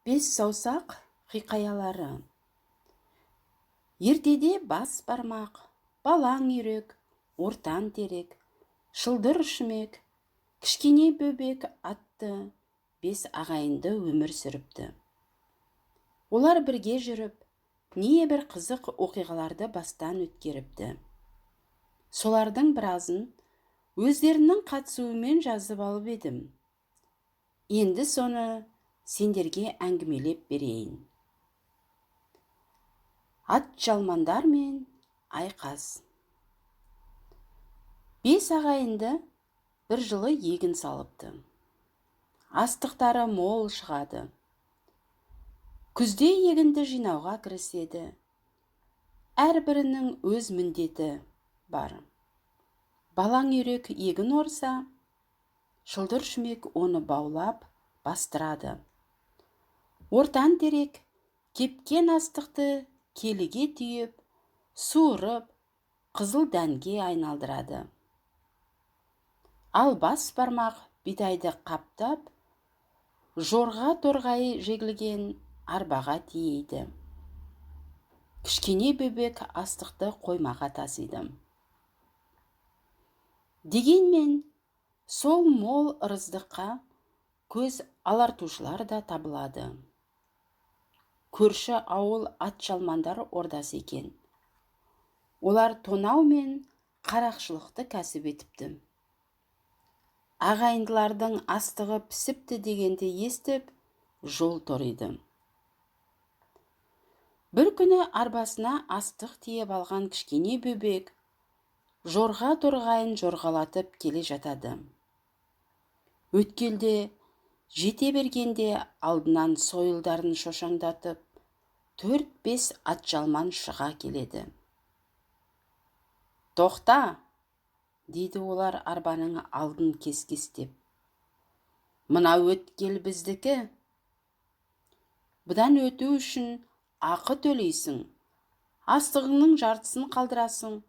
Бес саусақ хикаялары. Ертеде бас бармақ, балаң үйрек, ортан терек, шылдыр шүмек, кішкене бөбек атты бес ағайынды өмір сүріпті. Олар бірге жүріп, небір қызық оқиғаларды бастан өткеріпті. Солардың біразын өздерінің қатысуымен жазып алып едім. Енді соны сендерге әңгімелеп берейін. Ат жалмандар мен айқас. Бес ағайынды бір жылы егін салыпты. Астықтары мол шығады. Күзде егінді жинауға кіріседі. Әрбірінің өз міндеті бар. Балаң үйрек егін орса, шылдыр шүмек оны баулап бастырады. Ортан терек кепкен астықты келіге түйіп, суырып, қызыл дәнге айналдырады. Ал бас бармақ бидайды қаптап, жорға торғай жегілген арбаға тиейді. Кішкене бөбек астықты қоймаға тасиды. Дегенмен, сол мол ырыздыққа көз алартушылар да табылады. Көрші ауыл ат жалмандар ордасы екен. Олар тонау мен қарақшылықты кәсіп етіпті. Ағайындылардың астығы пісіпті дегенді естіп, жол ториды. Бір күні арбасына астық тиеп алған кішкене бөбек жорға торғайын жорғалатып келе жатады. Өткелде жете бергенде алдынан сойылдарын шошаңдатып, 4-5 ат жалман шыға келеді. «Тоқта!» дейді олар арбаның алдын кес-кестеп. «Мына өткел біздікі. Бұдан өту үшін ақы төлейсің, астығыңның жартысын қалдырасың.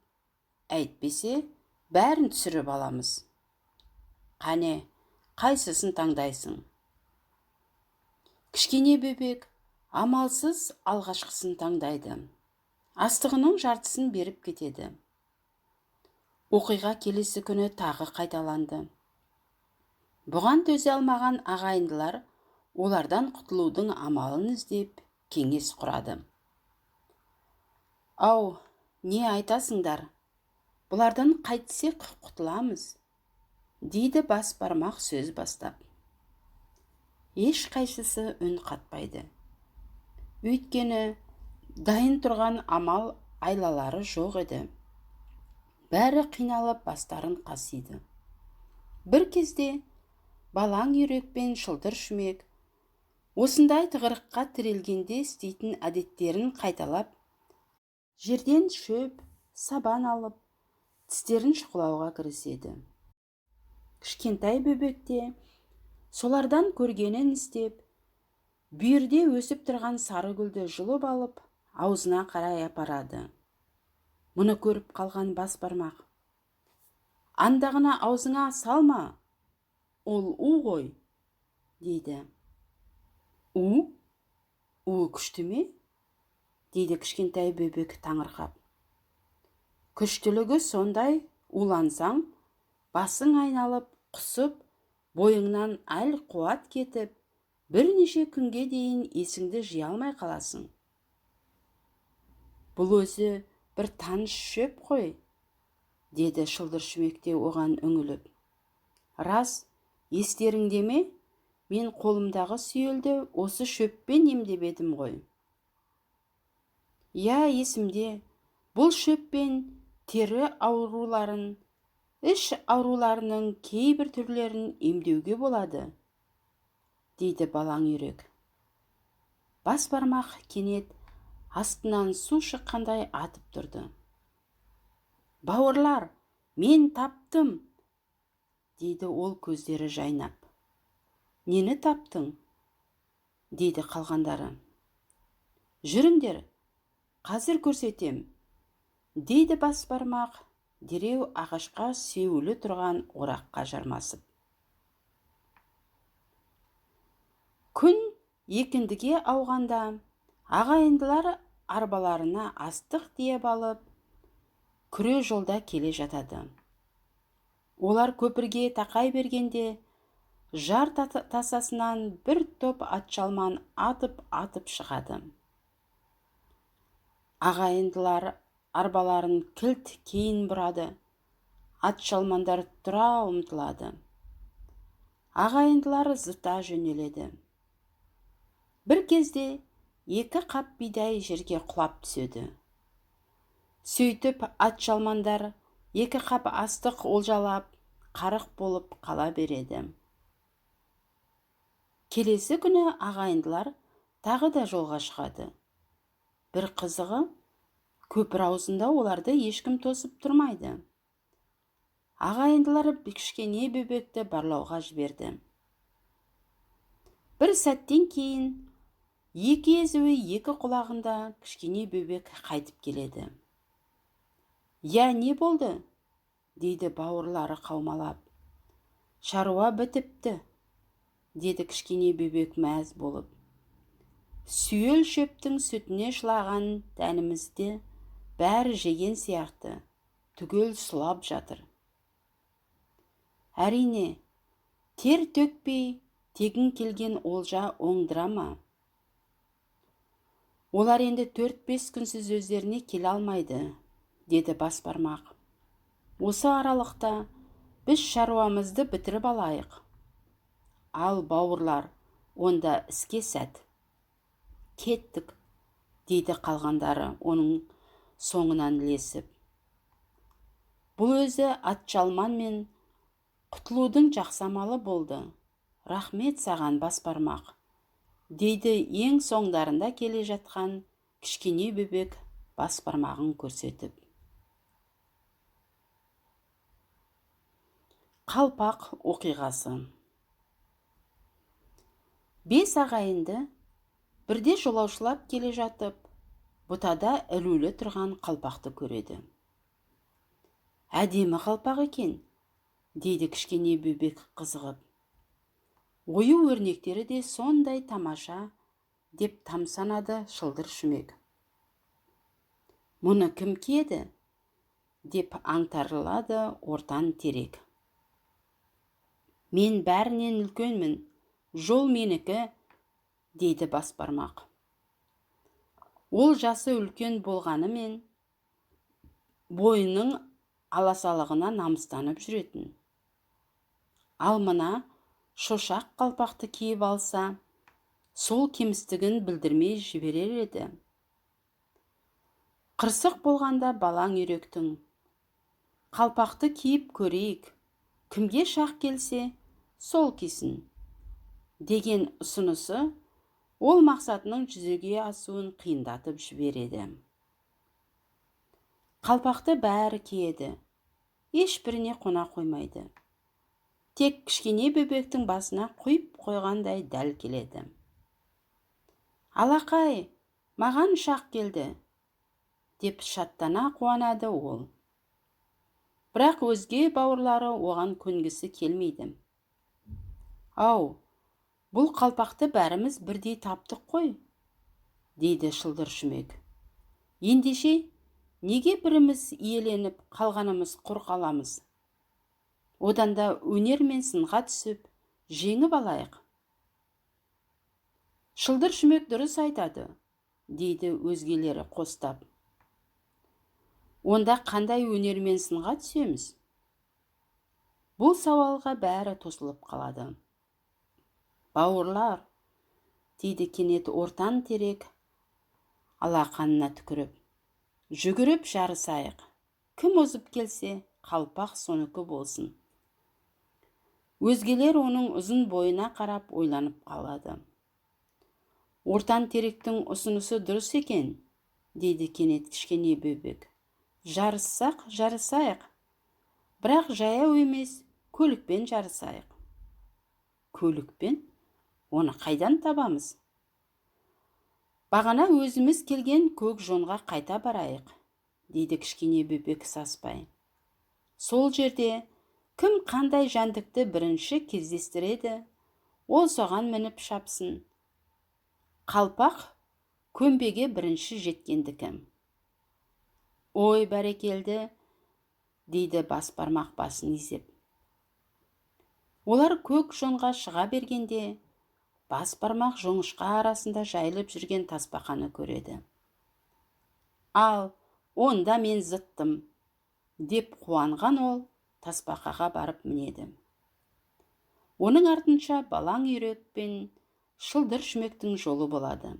Әйтпесе, бәрін түсіріп аламыз. Қане, қайсысын таңдайсың?» Кішкене бөбек амалсыз алғашқысын таңдайды. Астығының жартысын беріп кетеді. Оқиға келесі күні тағы қайталанды. Бұған төзе алмаған ағайындылар олардан құтылудың амалын іздеп кеңес құрады. «Ау, не айтасыңдар? Бұлардан қайтсек құтыламыз», дейді бас бармақ сөз бастап. Еш қайсысы үн қатпайды. Өйткені дайын тұрған амал айлалары жоқ еді. Бәрі қиналып бастарын қасиды. Бір кезде балаң үйрек пен шылдыр шүмек осындай тығырыққа тірелгенде істейтін әдеттерін қайталап, жерден шөп, сабан алып, тістерін шұқылауға кіріседі. Кішкентай бөбекте солардан көргенін істеп, бүйірде өсіп тұрған сары гүлді жұлып алып, аузына қарай апарады. Мұны көріп қалған бас бармақ: «Андағына аузыңа салма, ол у ғой», дейді. «У? У күшті ме?» дейді кішкентай бөбек таңырқап. «Күштілігі сондай, улансаң, басың айналып, құсып, бойыңнан әл қуат кетіп, бірнеше күнге дейін есіңді жия алмай қаласың. Бұл өзі бір таныш шөп қой», деді шылдыр шүмекте оған үңіліп. «Рас, естеріңде ме? Мен қолымдағы сүйелді осы шөппен емдеп едім ғой». «Я, есімде. Бұл шөппен тері ауруларын, іш ауруларының кейбір түрлерін емдеуге болады», дейді балаң үйрек. Бас бармақ кенет астынан су шыққандай атып тұрды. «Бауырлар, мен таптым», дейді ол көздері жайнап. «Нені таптың?» дейді қалғандары. «Жүріңдер, қазір көрсетем», дейді бас бармақ дереу ағашқа сеуілі тұрған ораққа жармасып. Күн екіндіге ауғанда ағайындылар арбаларына астық тиеп алып, күре жолда келе жатады. Олар көпірге тақай бергенде, жар тасасынан бір топ атшалман атып шығады. Ағайындылар арбаларын кілт кейін бұрады. Атшалмандар тұра ұмтылады. Ағайындылар зыта жөнеледі. Бір кезде екі қап бидай жерге құлап түседі. Сөйтіп атшалмандар екі қап астық олжалап, қарық болып қала береді. Келесі күні ағайындылар тағы да жолға шығады. Бір қызығы, көпір аузында оларды ешкім тосып тұрмайды. Ағайындылар кішкене бөбекті барлауға жіберді. Бір сәттен кейін екі езуі екі құлағында кішкене бөбек қайтып келеді. «Я, не болды?» дейді бауырлары қаумалап. «Шаруа бітіпті», деді кішкене бөбек мәз болып. «Сүйел шөптің сүтіне шылаған тәнімізде бәрі жеген сияқты, түгел сұлап жатыр. Әрине, тер төкпей тегін келген олжа оңдыра ма? Олар енді 4-5 күнсіз өздеріне келе алмайды», деді басбармақ. «Осы аралықта біз шаруамызды бітіріп алайық. Ал бауырлар, онда іске сәт». «Кеттік», дейді қалғандары оның соңынан ілесіп. Бұл өзі атшалман мен құтылудың жақсамалы болды. «Рахмет саған, басбармақ», дейді ең соңдарында келе жатқан кішкене бөбек басбармағын көрсетіп. Қалпақ оқиғасы. 5 ағайынды бірде жолаушылап келе жатып, бұтада ілулі тұрған қалпақты көреді. «Әдемі қалпақ екен», дейді кішкене бөбек қызығып. «Ою өрнектері де сондай тамаша», деп тамсанады шылдыр шүмек. «Мұны кім киеді?» деп аңтарылады ортан терек. «Мен бәрінен үлкенмін, жол менікі», дейді басбармақ. Ол жасы үлкен болғанымен, бойының аласалығына намыстанып жүретін. Ал мына шошақ қалпақты киіп алса, сол кемістігін білдірмей жіберер еді. Қырсық болғанда балаң үйректің. «Қалпақты киіп көрейік, кімге шақ келсе, сол кисін», деген ұсынысы ол мақсатының жүзеге асуын қиындатып жібереді. Қалпақты бәрі киеді, ешбіріне қона қоймайды. Тек кішкене бөбектің басына құйып қойғандай дәл келеді. «Алақай, маған шақ келді», деп шаттана қуанады ол. Бірақ өзге бауырлары оған көнгісі келмейді. «Ау, бұл қалпақты бәріміз бірдей таптық қой», дейді шылдыр шүмек. «Ендеше, неге біріміз иеленіп, қалғанымыз құр қаламыз? Одан да өнер мен сынға түсіп, жеңіп алайық». «Шылдыр шүмек дұрыс айтады», дейді өзгелері қостап. «Онда қандай өнер мен сынға түсеміз?» Бұл сауалға бәрі тосылып қалады. «Бауырлар», дейді кенет ортан терек алақанына түкіріп, «жүгіріп жарысайық. Кім озып келсе, қалпақ соныкі болсын». Өзгелер оның ұзын бойына қарап ойланып қалады. «Ортан теректің ұсынысы дұрыс екен», дейді кенет кішкене бөбек. «Жарыссақ, жарысайық. Бірақ жаяу емес, көлікпен жарысайық». «Көлікпен? Оны қайдан табамыз?» «Бағана өзіміз келген көк жонға қайта барайық», дейді кішкене бөбек саспай. «Сол жерде кім қандай жәндікті бірінші кездестіреді, ол соған мініп шапсын. қалпақ көмбеге бірінші жеткендікі. Ой, бәрекелді, дейді бас бармақ басын изеп. Олар көк жонға шыға бергенде, бас бармақ жоңышқа арасында жайылып жүрген тасбақаны көреді. Ал, онда мен зыттым, деп қуанған ол тасбақаға барып мінеді. Оның артынша балаң үйрек пен шылдыр шүмектің жолы болады.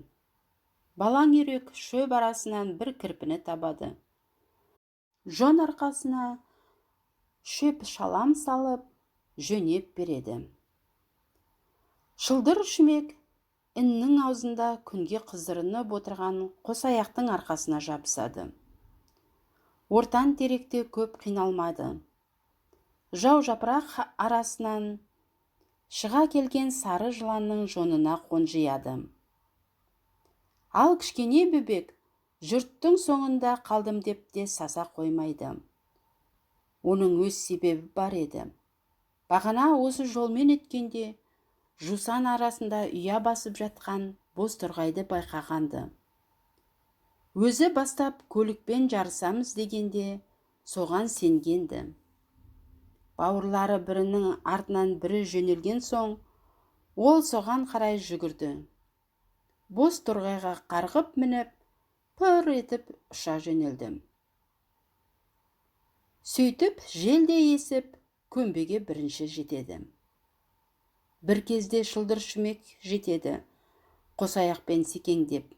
Балаң үйрек шөп арасынан бір кірпіні табады. Жон арқасына шөп шалам салып, жөнеп береді. Шылдыр шүмек іннің аузында күнге қыздырынып отырған қосаяқтың арқасына жабысады. Ортан теректе көп қиналмады. Жау жапырақ арасынан шыға келген сары жыланның жонына қонжияды. Ал кішкене бөбек жұрттың соңында қалдым деп те саса қоймайды. Оның өз себебі бар еді. Бағана осы жолмен өткенде жусан арасында ұя басып жатқан бозторғайды байқағанды. Өзі бастап көлікпен жарысамыз дегенде соған сенгенді. Бауырлары бірінің артынан бірі жөнелген соң, ол соған қарай жүгірді. Бозторғайға қарғып мініп, пыр етіп ұша жөнелді. Сөйтіп, жел де есіп, көмбеге бірінші жетеді. Бір кезде шылдыр шүмек жетеді, қосаяқпен секеңдеп.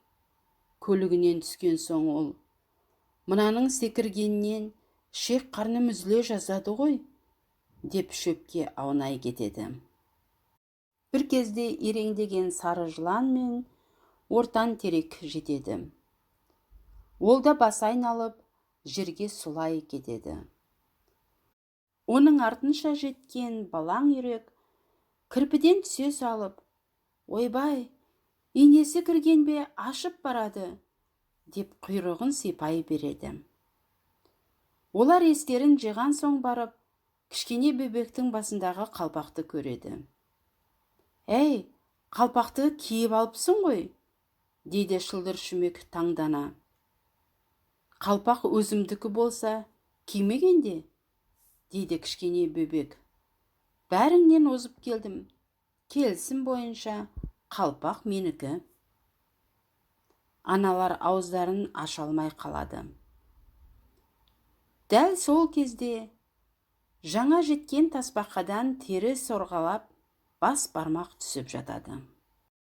Көлігінен түскен соң ол, мынаның секіргеннен шек қарным үзіле жаздады ғой, деп шөпке аунай кетеді. Бір кезде иреңдеген сары жылан мен ортан терек жетеді. Ол да бас айналып, жерге сұлай кетеді. Оның артынша жеткен балаң үйрек кірпіден түсе салып, ойбай, инесі кірген бе ашып барады, деп құйрығын сипай береді. Олар естерін жиған соң барып, кішкене бөбектің басындағы қалпақты көреді. Әй, қалпақты киіп алыпсың ғой, дейді шылдыр шүмек таңдана. Қалпақ өзімдікі болса, кимегенде, дейді кішкене бөбек. Бәріңнен озып келдім, келісім бойынша қалпақ менікі. Аналар ауыздарын аша алмай қалады. Дәл сол кезде жаңа жеткен тасбақадан тері сорғалап бас бармақ түсіп жатады.